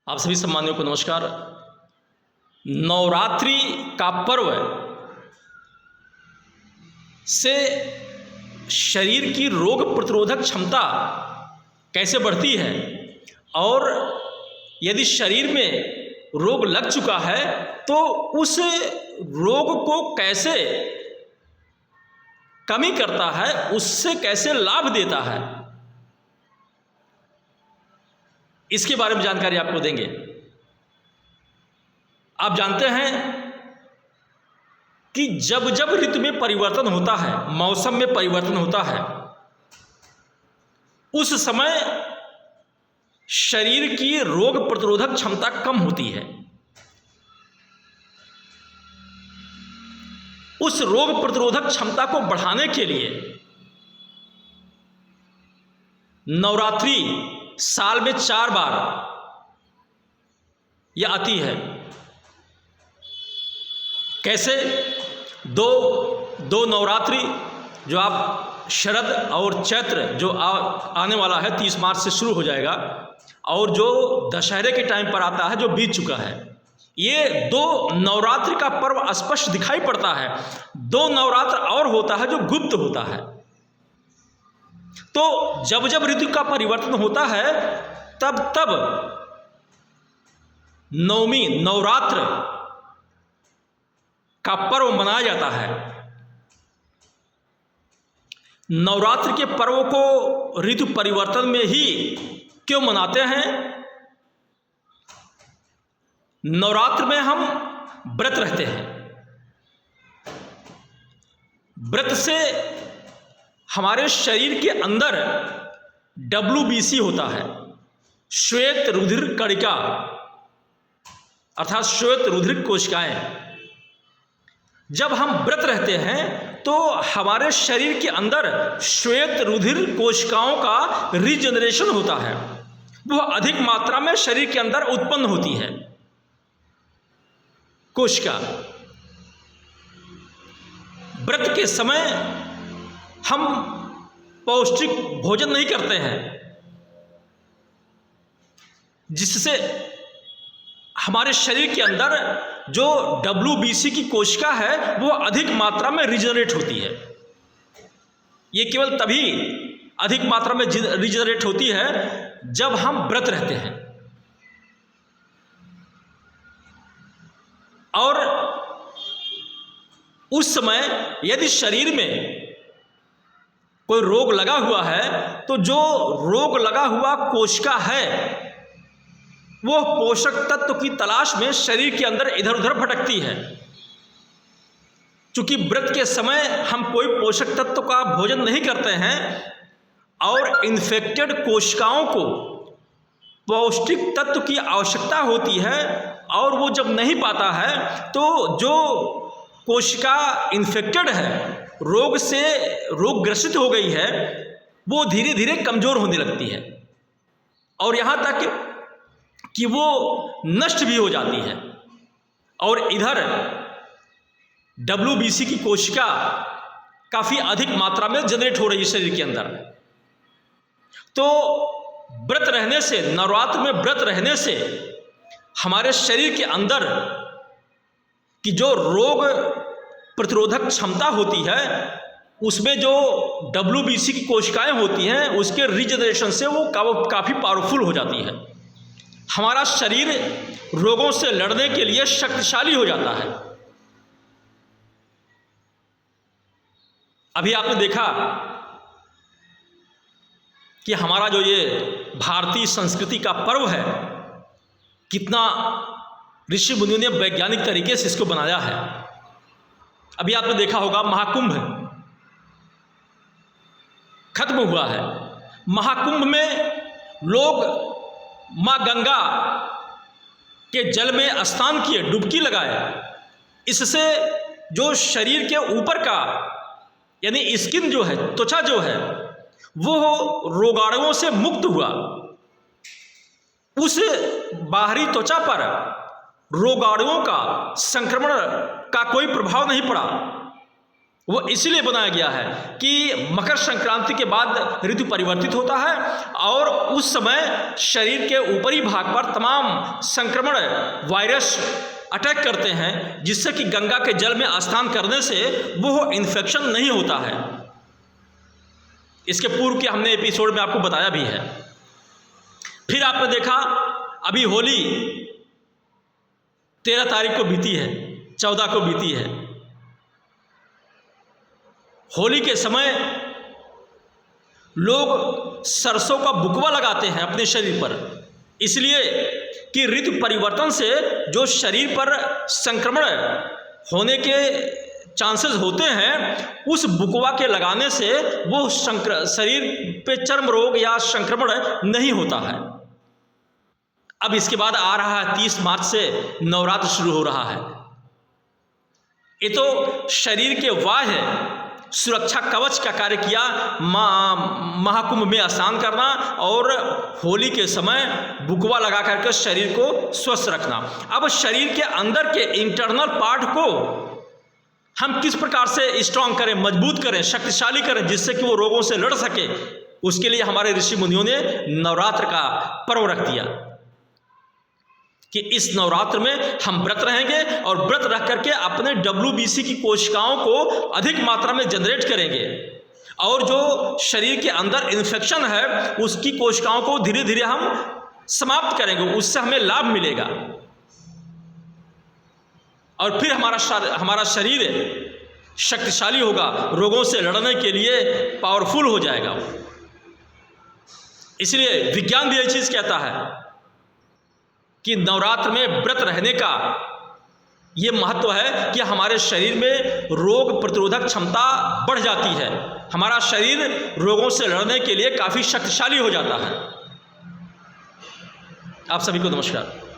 आप सभी सम्मानियों को नमस्कार। नवरात्रि का पर्व से शरीर की रोग प्रतिरोधक क्षमता कैसे बढ़ती है और यदि शरीर में रोग लग चुका है तो उस रोग को कैसे कमी करता है, उससे कैसे लाभ देता है, इसके बारे में जानकारी आपको देंगे। आप जानते हैं कि जब जब ऋतु में परिवर्तन होता है, मौसम में परिवर्तन होता है, उस समय शरीर की रोग प्रतिरोधक क्षमता कम होती है। उस रोग प्रतिरोधक क्षमता को बढ़ाने के लिए नवरात्रि साल में 4 बार यह आती है। कैसे? दो नवरात्रि जो आप शरद और चैत्र जो आने वाला है 30 मार्च से शुरू हो जाएगा, और जो दशहरे के टाइम पर आता है जो बीत चुका है, ये 2 नवरात्रि का पर्व स्पष्ट दिखाई पड़ता है। 2 नवरात्र और होता है जो गुप्त होता है। तो जब जब ऋतु का परिवर्तन होता है तब तब नवमी नवरात्र का पर्व मनाया जाता है। नवरात्र के पर्व को ऋतु परिवर्तन में ही क्यों मनाते हैं? नवरात्र में हम व्रत रहते हैं। व्रत से हमारे शरीर के अंदर WBC होता है, श्वेत रुधिर कणिका, अर्थात श्वेत रुधिर कोशिकाएं। जब हम व्रत रहते हैं तो हमारे शरीर के अंदर श्वेत रुधिर कोशिकाओं का रीजनरेशन होता है, वह अधिक मात्रा में शरीर के अंदर उत्पन्न होती है कोशिका। व्रत के समय हम पौष्टिक भोजन नहीं करते हैं, जिससे हमारे शरीर के अंदर जो WBC की कोशिका है वो अधिक मात्रा में रिजनरेट होती है। ये केवल तभी अधिक मात्रा में रिजनरेट होती है जब हम व्रत रहते हैं। और उस समय यदि शरीर में कोई रोग लगा हुआ है तो जो रोग लगा हुआ कोशिका है वो पोषक तत्व की तलाश में शरीर के अंदर इधर उधर भटकती है। चूंकि व्रत के समय हम कोई पोषक तत्व का भोजन नहीं करते हैं और इन्फेक्टेड कोशिकाओं को पौष्टिक तत्व की आवश्यकता होती है, और वो जब नहीं पाता है तो जो कोशिका इन्फेक्टेड है, रोग ग्रसित हो गई है, वो धीरे धीरे कमजोर होने लगती है और यहां तक कि वो नष्ट भी हो जाती है। और इधर WBC की कोशिका काफी अधिक मात्रा में जनरेट हो रही है शरीर के अंदर। तो व्रत रहने से, नवरात्र में व्रत रहने से हमारे शरीर के अंदर की जो रोग प्रतिरोधक क्षमता होती है उसमें जो WBC की कोशिकाएं होती हैं उसके रिजनरेशन से वो काफ़ी पावरफुल हो जाती है। हमारा शरीर रोगों से लड़ने के लिए शक्तिशाली हो जाता है। अभी आपने देखा कि हमारा जो ये भारतीय संस्कृति का पर्व है, कितना ऋषि मुनियों ने वैज्ञानिक तरीके से इसको बनाया है। अभी आपने देखा होगा महाकुंभ खत्म हुआ है। महाकुंभ में लोग मां गंगा के जल में स्नान किए, डुबकी लगाए। इससे जो शरीर के ऊपर का यानी स्किन जो है, त्वचा जो है, वो रोगाणुओं से मुक्त हुआ। उस बाहरी त्वचा पर रोगाणुओं का संक्रमण का कोई प्रभाव नहीं पड़ा। वो इसलिए बनाया गया है कि मकर संक्रांति के बाद ऋतु परिवर्तित होता है और उस समय शरीर के ऊपरी भाग पर तमाम संक्रमण वायरस अटैक करते हैं, जिससे कि गंगा के जल में स्नान करने से वो इन्फेक्शन नहीं होता है। इसके पूर्व के हमने एपिसोड में आपको बताया भी है। फिर आपने देखा अभी होली 13 तारीख को बीती है, 14 को बीती है। होली के समय लोग सरसों का बुकवा लगाते हैं अपने शरीर पर, इसलिए कि ऋतु परिवर्तन से जो शरीर पर संक्रमण होने के चांसेस होते हैं, उस बुकवा के लगाने से वो शरीर पे चर्म रोग या संक्रमण नहीं होता है। अब इसके बाद आ रहा है 30 मार्च से नवरात्र शुरू हो रहा है। ये तो शरीर के बाह्य सुरक्षा कवच का कार्य किया, महाकुंभ में स्नान करना और होली के समय बुकवा लगा करके शरीर को स्वस्थ रखना। अब शरीर के अंदर के इंटरनल पार्ट को हम किस प्रकार से स्ट्रांग करें, मजबूत करें, शक्तिशाली करें, जिससे कि वो रोगों से लड़ सके, उसके लिए हमारे ऋषि मुनियों ने नवरात्र का पर्व रख दिया कि इस नवरात्र में हम व्रत रहेंगे और व्रत रख करके अपने WBC की कोशिकाओं को अधिक मात्रा में जनरेट करेंगे और जो शरीर के अंदर इन्फेक्शन है उसकी कोशिकाओं को धीरे धीरे हम समाप्त करेंगे, उससे हमें लाभ मिलेगा और फिर हमारा शरीर शक्तिशाली होगा, रोगों से लड़ने के लिए पावरफुल हो जाएगा। इसलिए विज्ञान भी यही चीज़ कहता है कि नवरात्र में व्रत रहने का ये महत्व है कि हमारे शरीर में रोग प्रतिरोधक क्षमता बढ़ जाती है, हमारा शरीर रोगों से लड़ने के लिए काफ़ी शक्तिशाली हो जाता है। आप सभी को नमस्कार।